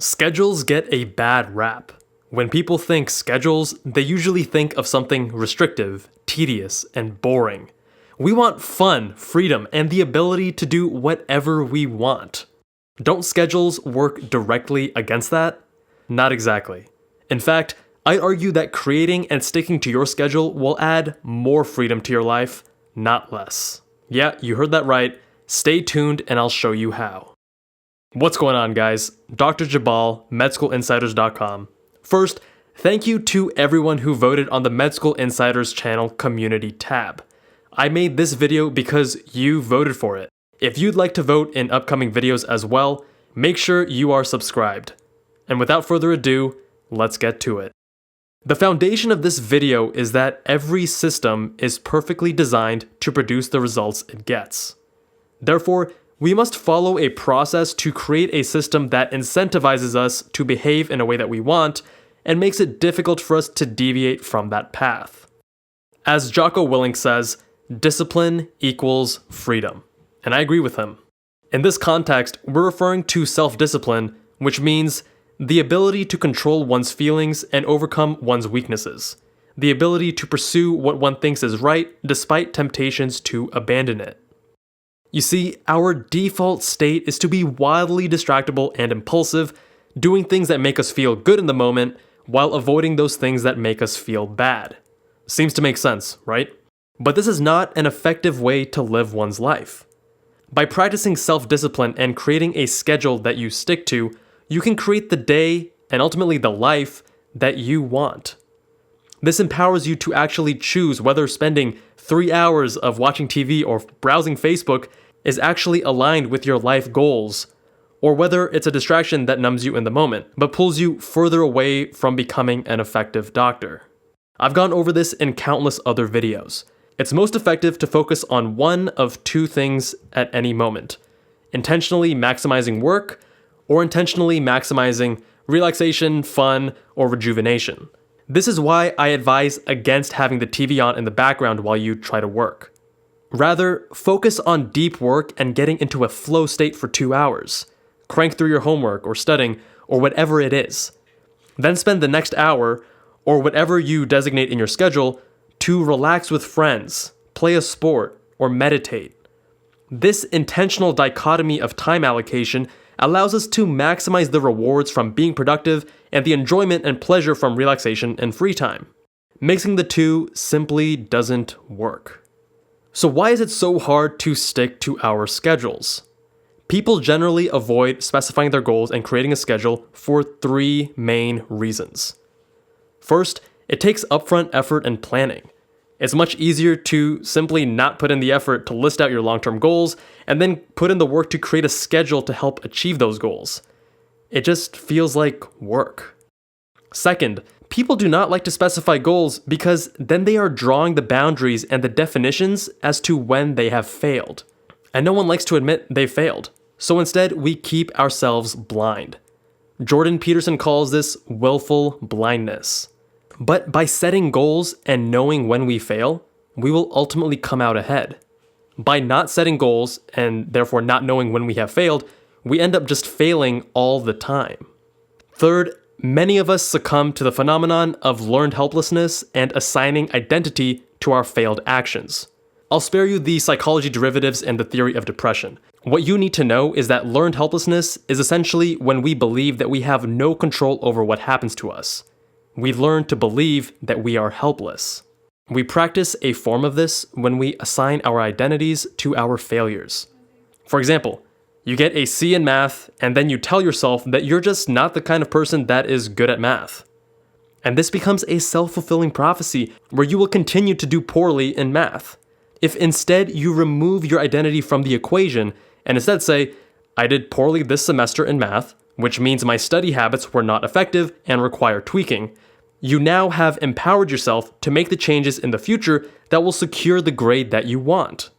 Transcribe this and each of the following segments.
Schedules get a bad rap. When people think schedules, they usually think of something restrictive, tedious, and boring. We want fun, freedom, and the ability to do whatever we want. Don't schedules work directly against that? Not exactly. In fact, I'd argue that creating and sticking to your schedule will add more freedom to your life, not less. Yeah, you heard that right. Stay tuned and I'll show you how. What's going on, guys? Dr. Jabal, MedSchoolInsiders.com. First, thank you to everyone who voted on the Med School Insiders channel community tab. I made this video because you voted for it. If you'd like to vote in upcoming videos as well, make sure you are subscribed. And without further ado, let's get to it. The foundation of this video is that every system is perfectly designed to produce the results it gets. Therefore, we must follow a process to create a system that incentivizes us to behave in a way that we want and makes it difficult for us to deviate from that path. As Jocko Willink says, discipline equals freedom. And I agree with him. In this context, we're referring to self-discipline, which means the ability to control one's feelings and overcome one's weaknesses. The ability to pursue what one thinks is right despite temptations to abandon it. You see, our default state is to be wildly distractible and impulsive, doing things that make us feel good in the moment while avoiding those things that make us feel bad. Seems to make sense, right? But this is not an effective way to live one's life. By practicing self-discipline and creating a schedule that you stick to, you can create the day and ultimately the life that you want. This empowers you to actually choose whether spending 3 hours of watching TV or browsing Facebook is actually aligned with your life goals, or whether it's a distraction that numbs you in the moment, but pulls you further away from becoming an effective doctor. I've gone over this in countless other videos. It's most effective to focus on one of two things at any moment: intentionally maximizing work, or intentionally maximizing relaxation, fun, or rejuvenation. This is why I advise against having the TV on in the background while you try to work. Rather, focus on deep work and getting into a flow state for 2 hours. Crank through your homework or studying or whatever it is. Then spend the next hour, or whatever you designate in your schedule, to relax with friends, play a sport, or meditate. This intentional dichotomy of time allocation allows us to maximize the rewards from being productive and the enjoyment and pleasure from relaxation and free time. Mixing the two simply doesn't work. So why is it so hard to stick to our schedules? People generally avoid specifying their goals and creating a schedule for 3 main reasons. First, it takes upfront effort and planning. It's much easier to simply not put in the effort to list out your long-term goals and then put in the work to create a schedule to help achieve those goals. It just feels like work. Second, people do not like to specify goals because then they are drawing the boundaries and the definitions as to when they have failed. And no one likes to admit they failed. So instead, we keep ourselves blind. Jordan Peterson calls this willful blindness. But by setting goals and knowing when we fail, we will ultimately come out ahead. By not setting goals and therefore not knowing when we have failed, we end up just failing all the time. Third, many of us succumb to the phenomenon of learned helplessness and assigning identity to our failed actions. I'll spare you the psychology derivatives and the theory of depression. What you need to know is that learned helplessness is essentially when we believe that we have no control over what happens to us. We learn to believe that we are helpless. We practice a form of this when we assign our identities to our failures. For example, you get a C in math, and then you tell yourself that you're just not the kind of person that is good at math. And this becomes a self-fulfilling prophecy where you will continue to do poorly in math. If instead you remove your identity from the equation and instead say, I did poorly this semester in math, which means my study habits were not effective and require tweaking, you now have empowered yourself to make the changes in the future that will secure the grade that you want.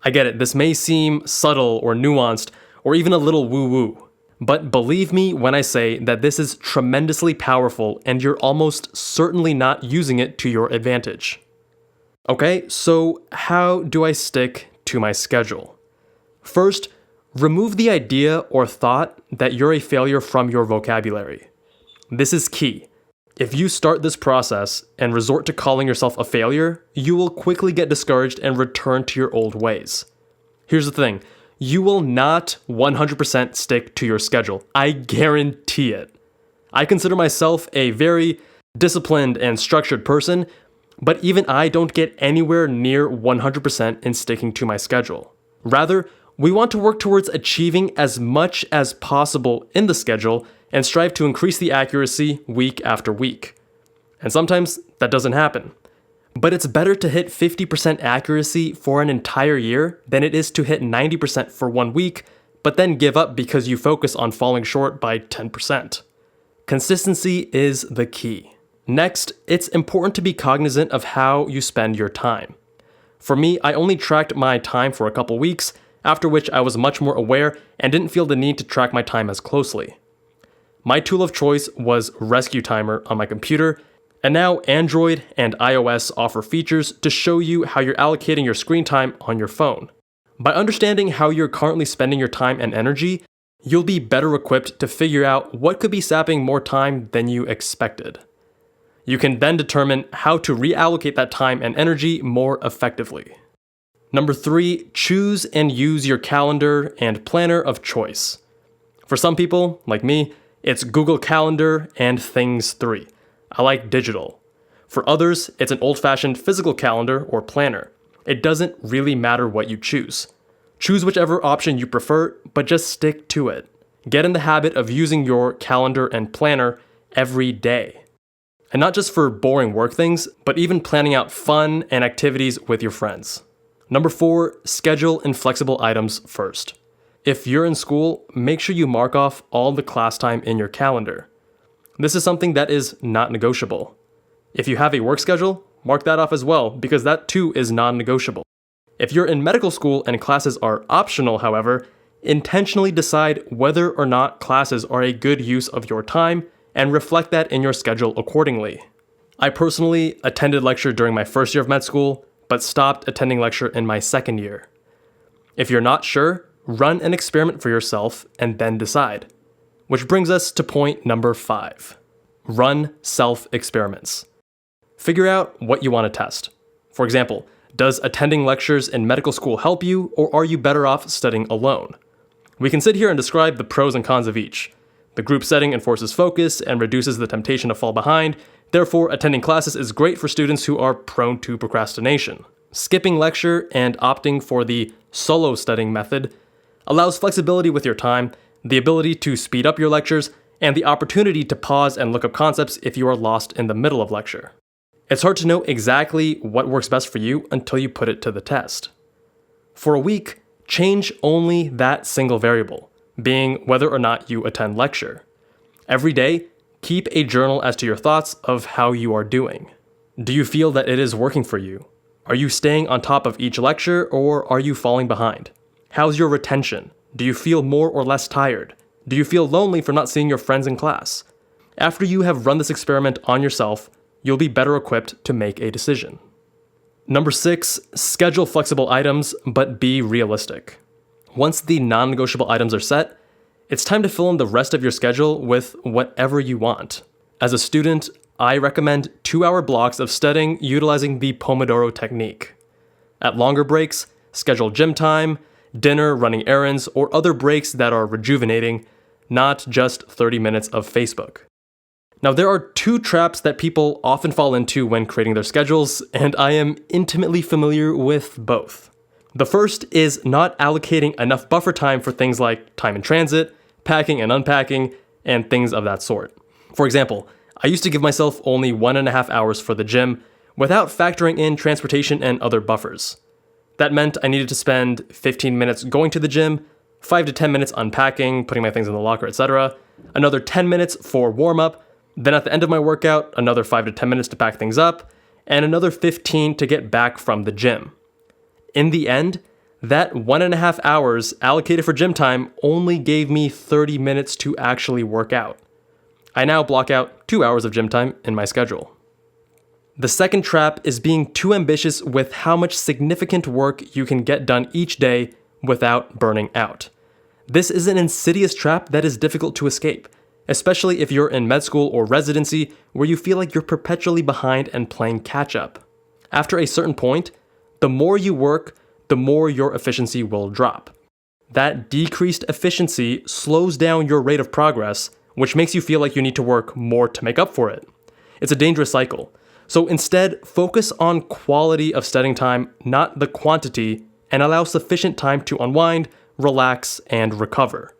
I get it, this may seem subtle or nuanced, or even a little woo-woo. But believe me when I say that this is tremendously powerful and you're almost certainly not using it to your advantage. Okay, so how do I stick to my schedule? First, Remove the idea or thought that you're a failure from your vocabulary. This is key. If you start this process and resort to calling yourself a failure, you will quickly get discouraged and return to your old ways. Here's the thing, you will not 100% stick to your schedule. I guarantee it. I consider myself a very disciplined and structured person, but even I don't get anywhere near 100% in sticking to my schedule. Rather, we want to work towards achieving as much as possible in the schedule and strive to increase the accuracy week after week. And sometimes that doesn't happen. But it's better to hit 50% accuracy for an entire year than it is to hit 90% for 1 week, but then give up because you focus on falling short by 10%. Consistency is the key. Next, it's important to be cognizant of how you spend your time. For me, I only tracked my time for a couple weeks, after which I was much more aware and didn't feel the need to track my time as closely. My tool of choice was Rescue Timer on my computer, and now Android and iOS offer features to show you how you're allocating your screen time on your phone. By understanding how you're currently spending your time and energy, you'll be better equipped to figure out what could be sapping more time than you expected. You can then determine how to reallocate that time and energy more effectively. Number 3, choose and use your calendar and planner of choice. For some people, like me, it's Google Calendar and Things 3. I like digital. For others, it's an old-fashioned physical calendar or planner. It doesn't really matter what you choose. Choose whichever option you prefer, but just stick to it. Get in the habit of using your calendar and planner every day. And not just for boring work things, but even planning out fun and activities with your friends. Number 4, schedule inflexible items first. If you're in school, make sure you mark off all the class time in your calendar. This is something that is not negotiable. If you have a work schedule, mark that off as well, because that too is non-negotiable. If you're in medical school and classes are optional, however, intentionally decide whether or not classes are a good use of your time and reflect that in your schedule accordingly. I personally attended lecture during my first year of med school, but stopped attending lecture in my second year. If you're not sure, run an experiment for yourself and then decide. Which brings us to point number 5. Run self-experiments. Figure out what you want to test. For example, does attending lectures in medical school help you, or are you better off studying alone? We can sit here and describe the pros and cons of each. The group setting enforces focus and reduces the temptation to fall behind. Therefore, attending classes is great for students who are prone to procrastination. Skipping lecture and opting for the solo studying method allows flexibility with your time, the ability to speed up your lectures, and the opportunity to pause and look up concepts if you are lost in the middle of lecture. It's hard to know exactly what works best for you until you put it to the test. For a week, change only that single variable, being whether or not you attend lecture. Every day, keep a journal as to your thoughts of how you are doing. Do you feel that it is working for you? Are you staying on top of each lecture, or are you falling behind? How's your retention? Do you feel more or less tired? Do you feel lonely from not seeing your friends in class? After you have run this experiment on yourself, you'll be better equipped to make a decision. Number 6, schedule flexible items, but be realistic. Once the non-negotiable items are set, it's time to fill in the rest of your schedule with whatever you want. As a student, I recommend 2-hour blocks of studying utilizing the Pomodoro technique. At longer breaks, schedule gym time, dinner, running errands, or other breaks that are rejuvenating, not just 30 minutes of Facebook. Now, there are 2 traps that people often fall into when creating their schedules, and I am intimately familiar with both. The first is not allocating enough buffer time for things like time in transit, packing and unpacking, and things of that sort. For example, I used to give myself only 1.5 hours for the gym without factoring in transportation and other buffers. That meant I needed to spend 15 minutes going to the gym, 5 to 10 minutes unpacking, putting my things in the locker, etc., another 10 minutes for warm-up, then at the end of my workout, another 5 to 10 minutes to pack things up, and another 15 to get back from the gym. In the end, that 1.5 hours allocated for gym time only gave me 30 minutes to actually work out. I now block out 2 hours of gym time in my schedule. The second trap is being too ambitious with how much significant work you can get done each day without burning out. This is an insidious trap that is difficult to escape, especially if you're in med school or residency where you feel like you're perpetually behind and playing catch up. After a certain point, the more you work, the more your efficiency will drop. That decreased efficiency slows down your rate of progress, which makes you feel like you need to work more to make up for it. It's a dangerous cycle. So instead, focus on quality of studying time, not the quantity, and allow sufficient time to unwind, relax, and recover.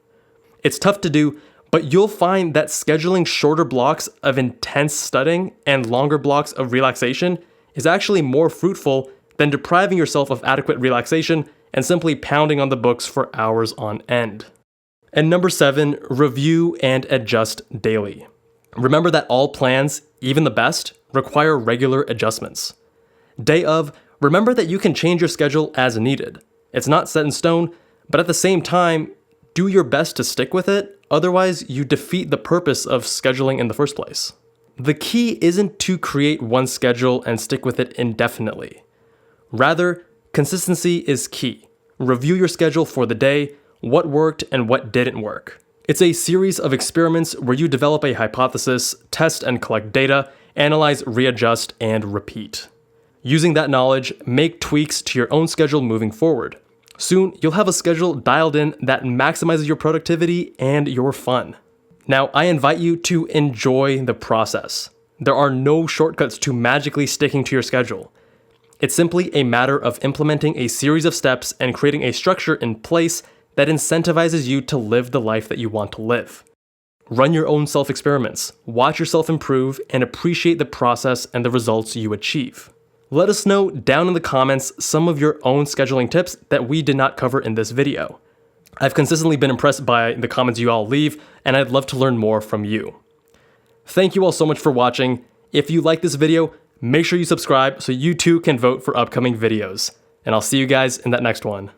It's tough to do, but you'll find that scheduling shorter blocks of intense studying and longer blocks of relaxation is actually more fruitful than depriving yourself of adequate relaxation and simply pounding on the books for hours on end. And number 7, review and adjust daily. Remember that all plans, even the best, require regular adjustments. Day of, remember that you can change your schedule as needed. It's not set in stone, but at the same time, do your best to stick with it, otherwise you defeat the purpose of scheduling in the first place. The key isn't to create one schedule and stick with it indefinitely. Rather, consistency is key. Review your schedule for the day, what worked and what didn't work. It's a series of experiments where you develop a hypothesis, test and collect data, analyze, readjust, and repeat. Using that knowledge, make tweaks to your own schedule moving forward. Soon, you'll have a schedule dialed in that maximizes your productivity and your fun. Now, I invite you to enjoy the process. There are no shortcuts to magically sticking to your schedule. It's simply a matter of implementing a series of steps and creating a structure in place that incentivizes you to live the life that you want to live. Run your own self-experiments, watch yourself improve, and appreciate the process and the results you achieve. Let us know down in the comments some of your own scheduling tips that we did not cover in this video. I've consistently been impressed by the comments you all leave, and I'd love to learn more from you. Thank you all so much for watching. If you like this video, make sure you subscribe so you too can vote for upcoming videos. And I'll see you guys in that next one.